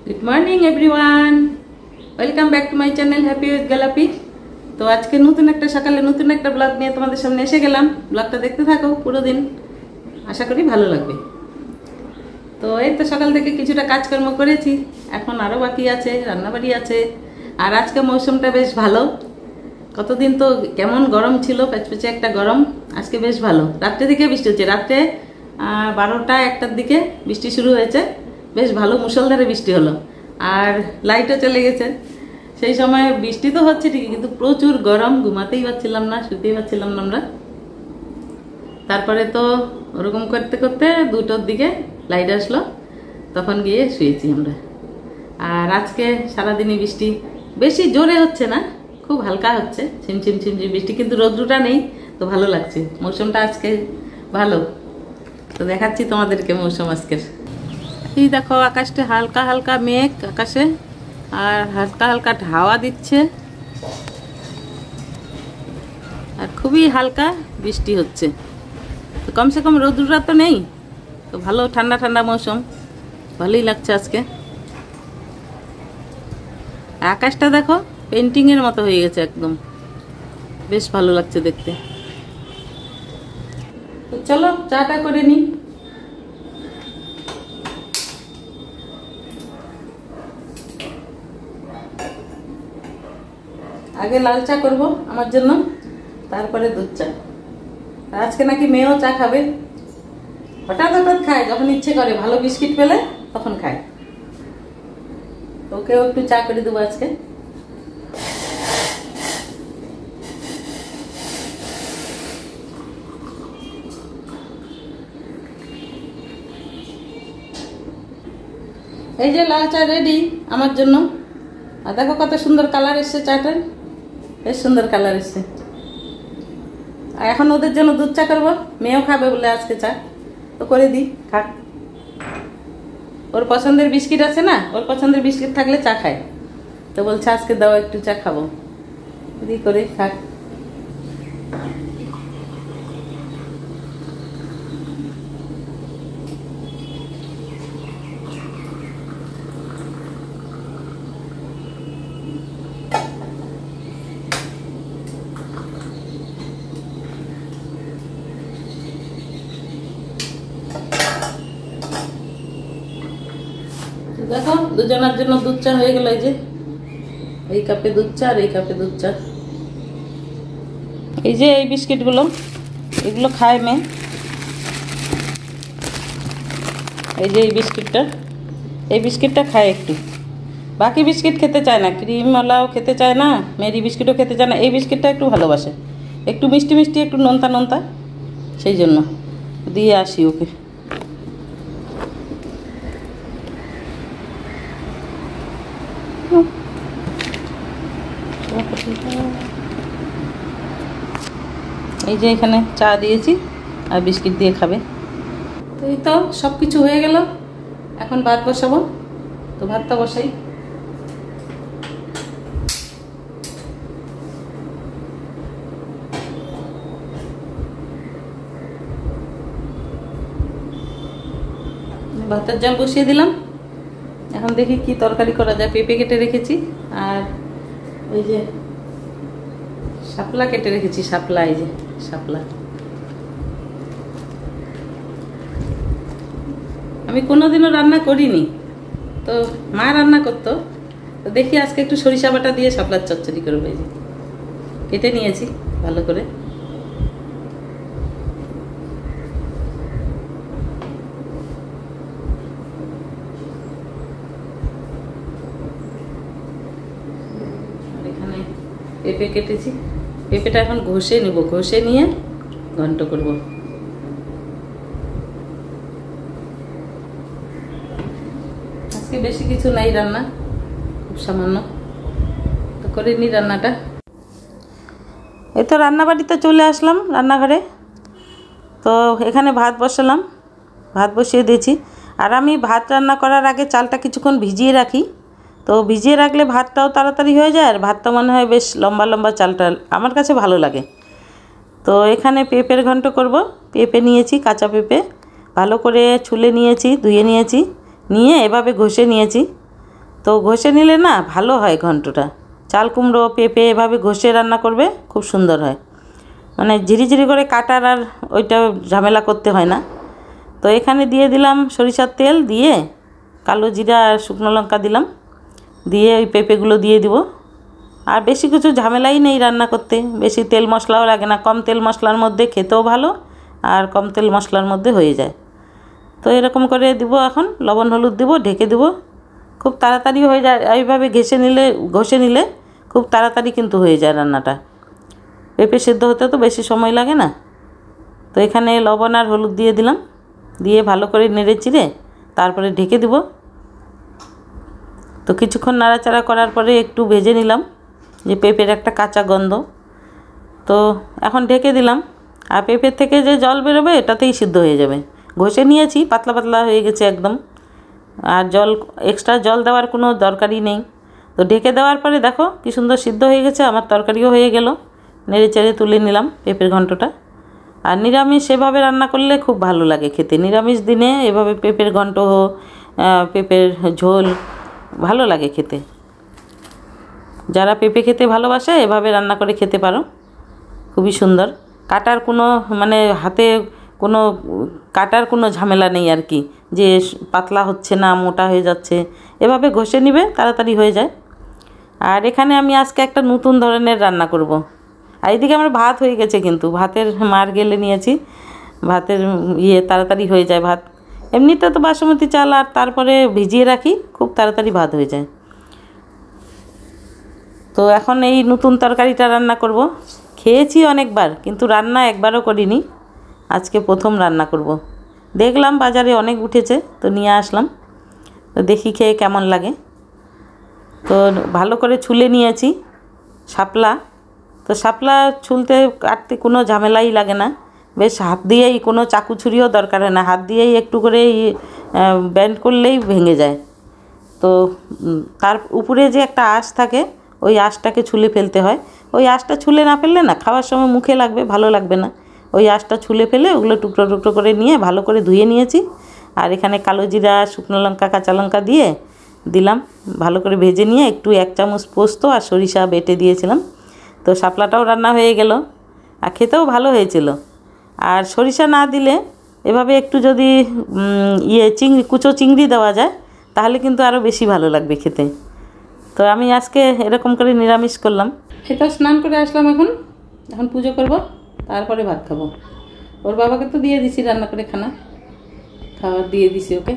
Good morning everyone welcome back to my channel happy with Golapi. तो आज के नतून एक सकाले नतून एक ब्लग निये तोमादेर सामने एसे गेलाम। ब्लगटा देखते थाको पुरो दिन, आशा करी भालो लागबे। तो এই তো সকাল থেকে কিছুটা কাজকর্ম করেছি, এখন আরো বাকি আছে, রান্নাবাড়ি আছে। আর আজকে মৌসুমটা বেশ ভালো, কতদিন তো কেমন গরম ছিল, পেচপেচে একটা গরম। আজকে বেশ ভালো। রাত্রে দিকে বৃষ্টি হচ্ছে, রাত্রে 12টা 1টার দিকে বৃষ্টি শুরু হয়েছে, বেশ ভালো মুষলধারে বৃষ্টি হলো। আর লাইটও চলে গেছে। সেই সময় বৃষ্টি তো হচ্ছে ঠিকই, কিন্তু প্রচুর গরম, ঘুমাতেই পারছিলাম না, শুতেই পারছিলাম না আমরা। তারপরে তো ওরকম করতে করতে 2টোর দিকে লাইট আসলো, তখন গিয়ে শুয়েছি আমরা। আর আজকে সারাদিনই বৃষ্টি, বেশি জোরে হচ্ছে না, খুব হালকা হচ্ছে, ছিমছিম ছিমছিম বৃষ্টি, কিন্তু রোদ্রুটা নেই, তো ভালো লাগছে। মৌসুমটা আজকে ভালো। তো দেখাচ্ছি তোমাদেরকে মৌসুম আজকের। এই দেখো আকাশটা হালকা হালকা মেঘ আকাশে, আর হালকা হালকা হাওয়া দিচ্ছে, আর খুবই হালকা বৃষ্টি হচ্ছে। তো কমসে কম রোদ্রুটা তো নেই, তো ভালো ঠান্ডা ঠান্ডা মৌসুম, ভালোই লাগছে আজকে। আকাশটা দেখো পেন্টিংয়ের মতো হয়ে গেছে একদম, বেশ ভালো লাগছে দেখতে। তো চলো চাটা করে নিই। আগে লাল চা করবো আমার জন্য, তারপরে দুধ চা। আজকে নাকি মেয়েও চা খাবে, হঠাৎ হঠাৎ খায়, যখন ইচ্ছে করে, ভালো বিস্কিট পেলে তখন খায়। ওকেও একটু চা করে দেবো আজকে। এই যে লাল চা রেডি আমার জন্য। আর দেখো কত সুন্দর কালার এসছে চাটার, বেশ সুন্দর কালার এসছে। আর এখন ওদের জন্য দুধ চা করবো, মেয়েও খাবে বলে আজকে চা, তো করে দিই, খাক। ওর পছন্দের বিস্কিট আছে না, ওর পছন্দের বিস্কিট থাকলে চা খায়, তো বলছে আজকে দাও একটু চা খাবো, দিই করে খাক। দেখো দুজনের জন্য দুধ চা হয়ে গেল। এই যে এই কাপে দুধ চা আর এই কাপে দুধ চা। এই যে এই বিস্কিটগুলো, এগুলো খায় মেয়ে। এই যে এই বিস্কিটটা খায় একটু, বাকি বিস্কিট খেতে চায় না, ক্রিমওয়ালাও খেতে চায় না, মেরি বিস্কিটও খেতে চায় না। এই বিস্কিটটা একটু ভালোবাসে, একটু মিষ্টি মিষ্টি, একটু নোনতা নোনতা, সেই জন্য দিয়ে আসি ওকে। এই যে এখানে চা দিয়েছি আর বিস্কিট দিয়ে খাবে। তো এই তো সব কিছু হয়ে গেল, এখন ভাত বসাবো। তো ভাতটা বসাই। ভাতের জল বসিয়ে দিলাম, এখন দেখি কি তরকারি করা যায়। পেঁপে কেটে রেখেছি, আর ওই যে শাপলা কেটে রেখেছি, শাপলা, এই যে শাপলা। আমি কোনোদিনও রান্না করিনি, তো মা রান্না করতো, তো দেখি আজকে একটু সরিষা বাটা দিয়ে শাপলার চচ্চড়ি করবো। এই যে কেটে নিয়েছি ভালো করে। পেঁপে কেটেছি, পেঁপেটা এখন ঘষে নেব, ঘষে নিয়ে ঘন্ট করব। আজকে বেশি কিছু নাই রান্না, খুব সামান্য, তো করে নি রান্নাটা। এই তো রান্নাবাড়িতে চলে আসলাম, রান্নাঘরে। তো এখানে ভাত বসালাম, ভাত বসিয়ে দিয়েছি। আর আমি ভাত রান্না করার আগে চালটা কিছুক্ষণ ভিজিয়ে রাখি, তো ভিজিয়ে রাখলে ভাতটাও তাড়াতাড়ি হয়ে যায়, আর ভাতটা মনে হয় বেশ লম্বা লম্বা, চালটা আমার কাছে ভালো লাগে। তো এখানে পেঁপের ঘন্ট করব। পেঁপে নিয়েছি, কাঁচা পেঁপে, ভালো করে ছুলে নিয়েছি, ধুয়ে নিয়েছি, নিয়ে এভাবে ঘষে নিয়েছি। তো ঘষে নিলে না ভালো হয় ঘন্টটা। চাল কুমড়ো পেঁপে এভাবে ঘষে রান্না করবে, খুব সুন্দর হয়। মানে ঝিরিঝিরি করে কাটার আর ওইটা ঝামেলা করতে হয় না। তো এখানে দিয়ে দিলাম সরিষার তেল, দিয়ে কালো জিরা আর শুকনো লঙ্কা দিলাম, দিয়ে ওই পেঁপেগুলো দিয়ে দিব। আর বেশি কিছু ঝামেলাই নেই রান্না করতে, বেশি তেল মশলাও লাগে না। কম তেল মশলার মধ্যে খেতেও ভালো, আর কম তেল মশলার মধ্যে হয়ে যায়। তো এরকম করে দিব, এখন লবণ হলুদ দিব, ঢেকে দিব। খুব তাড়াতাড়ি হয়ে যায়, এইভাবে ঘষে নিলে খুব তাড়াতাড়ি কিন্তু হয়ে যায় রান্নাটা। পেঁপে সেদ্ধ হতে তো বেশি সময় লাগে না। তো এখানে লবণ আর হলুদ দিয়ে দিলাম, দিয়ে ভালো করে নেড়ে চিড়ে তারপরে ঢেকে দিব। তো কিছুক্ষণ নাড়াচাড়া করার পরে একটু ভেজে নিলাম, যে পেঁপের একটা কাঁচা গন্ধ। তো এখন ঢেকে দিলাম। আর পেঁপের থেকে যে জল বেরোবে এটাতেই সিদ্ধ হয়ে যাবে। ঘষে নিয়েছি, পাতলা পাতলা হয়ে গেছে একদম, আর এক্সট্রা জল দেওয়ার কোনো দরকারই নেই। তো ঢেকে দেওয়ার পরে দেখো কি সুন্দর সিদ্ধ হয়ে গেছে, আমার তরকারিও হয়ে গেল। নেড়ে চেড়ে তুলে নিলাম পেঁপের ঘন্টটা। আর নিরামিষ এভাবে রান্না করলে খুব ভালো লাগে খেতে। নিরামিষ দিনে এভাবে পেঁপের ঘন্ট, পেঁপের ঝোল ভালো লাগে খেতে। যারা পেঁপে খেতে ভালোবাসে এভাবে রান্না করে খেতে পারো, খুবই সুন্দর। কাটার কোনো মানে হাতে কোনো কাটার কোনো ঝামেলা নেই আর কি, যে পাতলা হচ্ছে না, মোটা হয়ে যাচ্ছে। এভাবে ঘষে নিবে, তাড়াতাড়ি হয়ে যায়। আর এখানে আমি আজকে একটা নতুন ধরনের রান্না করব। আর এইদিকে আমার ভাত হয়ে গেছে, কিন্তু ভাতের মার গেলে নিয়েছি। ভাতের তাড়াতাড়ি হয়ে যায় ভাত। এমনিতে তো বাসমতি চাল আর তারপরে ভিজিয়ে রাখি, খুব তাড়াতাড়ি ভাত হয়ে যায়। তো এখন এই নতুন তরকারিটা রান্না করব। খেয়েছি অনেকবার, কিন্তু রান্না একবারও করিনি, আজকে প্রথম রান্না করব। দেখলাম বাজারে অনেক উঠেছে, তো নিয়ে আসলাম। তো দেখি খেয়ে কেমন লাগে। তো ভালো করে ছুলে নিয়েছি শাপলা। তো শাপলা ছুলতে কাটতে কোনো ঝামেলাই লাগে না, বেশ হাত দিয়েই, কোনো চাকু ছুরিও দরকার হয় না, হাত দিয়েই একটু করে ব্যান্ড করলেই ভেঙে যায়। তো তার উপরে যে একটা আঁশ থাকে, ওই আঁশটাকে ছুলে ফেলতে হয়। ওই আঁশটা ছুলে না ফেললে না খাওয়ার সময় মুখে লাগবে, ভালো লাগবে না। ওই আঁশটা ছুলে ফেলে ওগুলো টুকরো টুকরো করে নিয়ে ভালো করে ধুয়ে নিয়েছি। আর এখানে কালো জিরা, শুকনো লঙ্কা, কাঁচা লঙ্কা দিয়ে দিলাম, ভালো করে ভেজে নিয়ে একটু 1 চামচ পোস্ত আর সরিষা বেটে দিয়েছিলাম। তো শাপলাটাও রান্না হয়ে গেল, আর খেতেও ভালো হয়েছিল। আর সরিষা না দিলে এভাবে একটু যদি কুচো চিংড়ি দেওয়া যায়, তাহলে কিন্তু আরও বেশি ভালো লাগবে খেতে। তো আমি আজকে এরকম করে নিরামিষ করলাম। এটা স্নান করে আসলাম, এখন পুজো করব, তারপরে ভাত খাবো। ওর বাবাকে তো দিয়ে দিছি রান্না করে খাবার দিয়ে দিছি ওকে।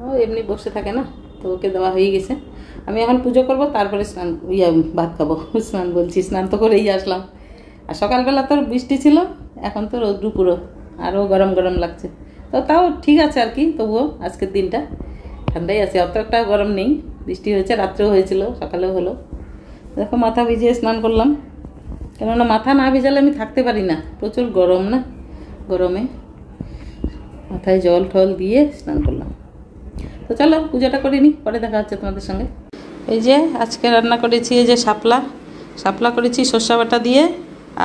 ও এমনি বসে থাকে না, তো ওকে দেওয়া হয়ে গেছে। আমি এখন পুজো করব, তারপরে ভাত খাবো। স্নান তো করেই আসলাম। আর সকালবেলা তোর বৃষ্টি ছিল, এখন তো রোদ্রু পুরো, আরও গরম গরম লাগছে। তো তাও ঠিক আছে আর কি, তবুও আজকের দিনটা ঠান্ডাই আছে, অত একটা গরম নেই। বৃষ্টি হয়েছে, রাত্রেও হয়েছিল, সকালেও হলো। দেখো মাথা ভিজিয়ে স্নান করলাম, কেননা মাথা না ভিজালে আমি থাকতে পারি না, প্রচুর গরম না, গরমে মাথায় জল ঠল দিয়ে স্নান করলাম। তো চলো পুজোটা করে নিই, পরে দেখা হচ্ছে তোমাদের সঙ্গে। এই যে আজকে রান্না করেছি, এই যে শাপলা করেছি সর্ষে বাটা দিয়ে।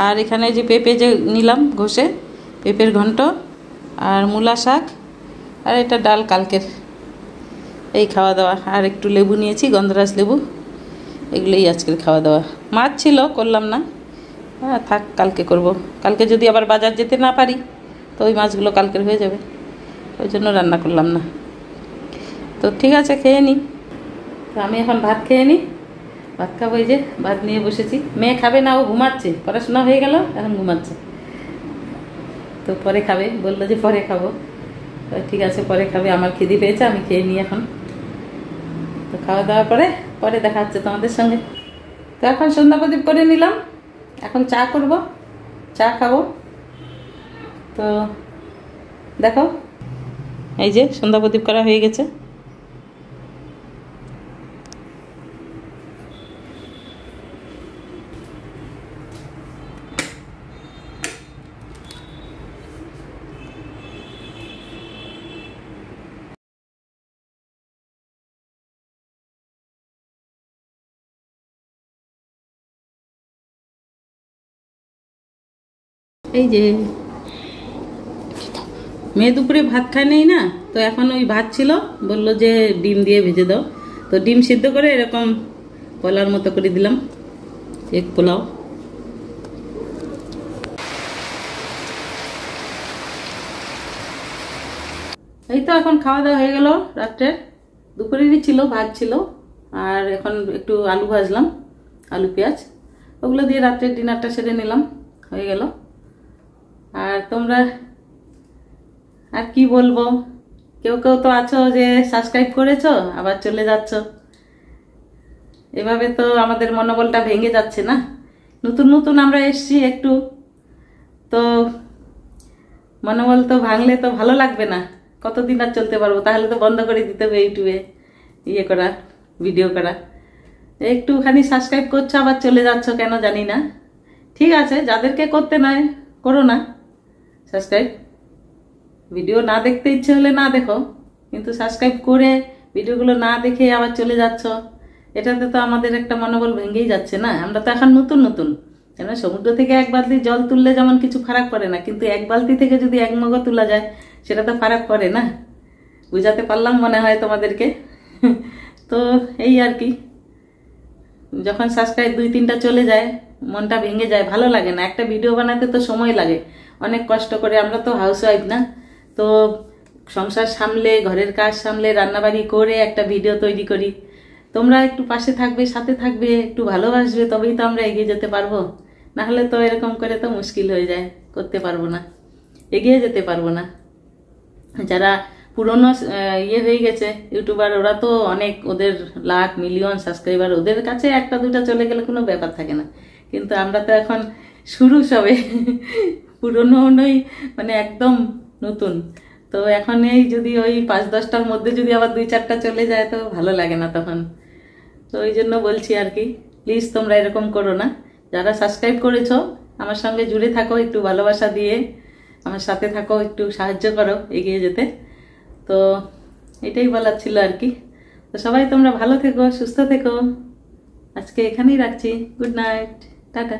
আর এখানে যে পেঁপে যে নিলাম ঘষে, পেঁপের ঘন্ট, আর মূলা শাক, আর এটা ডাল কালকের। এই খাওয়া দাওয়া। আর একটু লেবু নিয়েছি, গন্ধরাজ লেবু। এগুলোই আজকের খাওয়া দাওয়া। মাছ ছিল, করলাম না, হ্যাঁ থাক, কালকে করব। কালকে যদি আবার বাজার যেতে না পারি, তো ওই মাছগুলো কালকের হয়ে যাবে, ওই জন্য রান্না করলাম না। তো ঠিক আছে, খেয়ে নিই। তো আমি এখন ভাত খেয়ে নিই, ভাত খাবো। এই যে ভাত নিয়ে বসেছি। মেয়ে খাবে না, ও ঘুমাচ্ছে, পড়াশোনা হয়ে গেল, এখন ঘুমাচ্ছে। তো পরে খাবে, বললো যে পরে খাবো। তো ঠিক আছে, পরে খাবে। আমার খিদে পেয়েছে, আমি খেয়ে নিই এখন। তো খাওয়া দাওয়ার পরে দেখা হচ্ছে তোমাদের সঙ্গে। তো এখন সন্ধ্যা প্রদীপ করে নিলাম, এখন চা করব, চা খাবো। তো দেখো এই যে সন্ধ্যা প্রদীপ করা হয়ে গেছে। এই যে মেয়ে দুপুরে ভাত খায় নেই না, তো এখন ওই ভাত ছিল, বললো যে ডিম দিয়ে ভেজে দাও। তো তো ডিম সিদ্ধ করে এরকম পোলাওর মতো করে দিলাম, এক পোলাও। এই তো এখন খাওয়া দাওয়া হয়ে গেল রাত্রের। দুপুরেরই ছিল, ভাত ছিল, আর এখন একটু আলু ভাজলাম, আলু পেঁয়াজ, ওগুলো দিয়ে রাত্রের ডিনারটা সেরে নিলাম, হয়ে গেল। আর তোমরা আর কি বলবো, কেউ কেউ তো আছো যে সাবস্ক্রাইব করেছো আবার চলে যাচ্ছ, এভাবে তো আমাদের মনোবলটা ভেঙে যাচ্ছে না। নতুন নতুন আমরা এসছি একটু, তো মনোবল তো ভাঙলে তো ভালো লাগবে না, কতদিন আর চলতে পারবো? তাহলে তো বন্ধ করে দিতে হবে ইউটিউবে ইয়ে করা, ভিডিও করা। একটুখানি সাবস্ক্রাইব করছো আবার চলে যাচ্ছ কেন জানি না। ঠিক আছে, যাদেরকে করতে নয় করো না সাবস্ক্রাইব, ভিডিও না দেখতে ইচ্ছে হলে না দেখো, কিন্তু সাবস্ক্রাইব করে ভিডিওগুলো না দেখে আবার চলে যাচ্ছ, এটাতে তো আমাদের একটা মনোবল ভেঙেই যাচ্ছে না। আমরা তো এখন নতুন নতুন, কেন সমুদ্র থেকে এক বালতি জল তুললে যেমন কিছু ফারাক পড়ে না, কিন্তু এক বালতি থেকে যদি এক মগও তোলা যায় সেটা তো ফারাক পড়ে না। বুঝাতে পারলাম মনে হয় তোমাদেরকে। তো এই আর কি, যখন সাবস্ক্রাইব 2-3টা চলে যায় মনটা ভেঙে যায়, ভালো লাগে না। একটা ভিডিও বানাতে তো সময় লাগে, অনেক কষ্ট করে। আমরা তো হাউসওয়াইফ না, তো সংসার সামলে, ঘরের কাজ সামলে, রান্নাবাড়ি করে একটা ভিডিও তৈরি করি। তোমরা একটু পাশে থাকবে, সাথে থাকবে, একটু ভালোবাসবে, তবেই তো আমরা এগিয়ে যেতে পারবো। না হলে তো এরকম করে তো মুশকিল হয়ে যায়, করতে পারবো না, এগিয়ে যেতে পারবো না। যারা পুরনো ইয়ে হয়ে গেছে ইউটিউবার, ওরা তো অনেক, ওদের লাখ মিলিয়ন সাবস্ক্রাইবার, ওদের কাছে একটা দুটা চলে গেলে কোনো ব্যাপার থাকে না। কিন্তু আমরা তো এখন শুরু সবে, পুরনো নই, মানে একদম নতুন। তো এখন এই যদি ওই 5-10টার মধ্যে যদি আবার 2-4টা চলে যায় তো ভালো লাগে না তখন। তো ওই জন্য বলছি আর কি, প্লিজ তোমরা এরকম করো না। যারা সাবস্ক্রাইব করেছো আমার সঙ্গে জুড়ে থাকো, একটু ভালোবাসা দিয়ে আমার সাথে থাকো, একটু সাহায্য করো এগিয়ে যেতে। তো এটাই বলার ছিল আর কি। তো সবাই তোমরা ভালো থেকো, সুস্থ থেকো। আজকে এখানেই রাখছি, গুড নাইট, টাটা।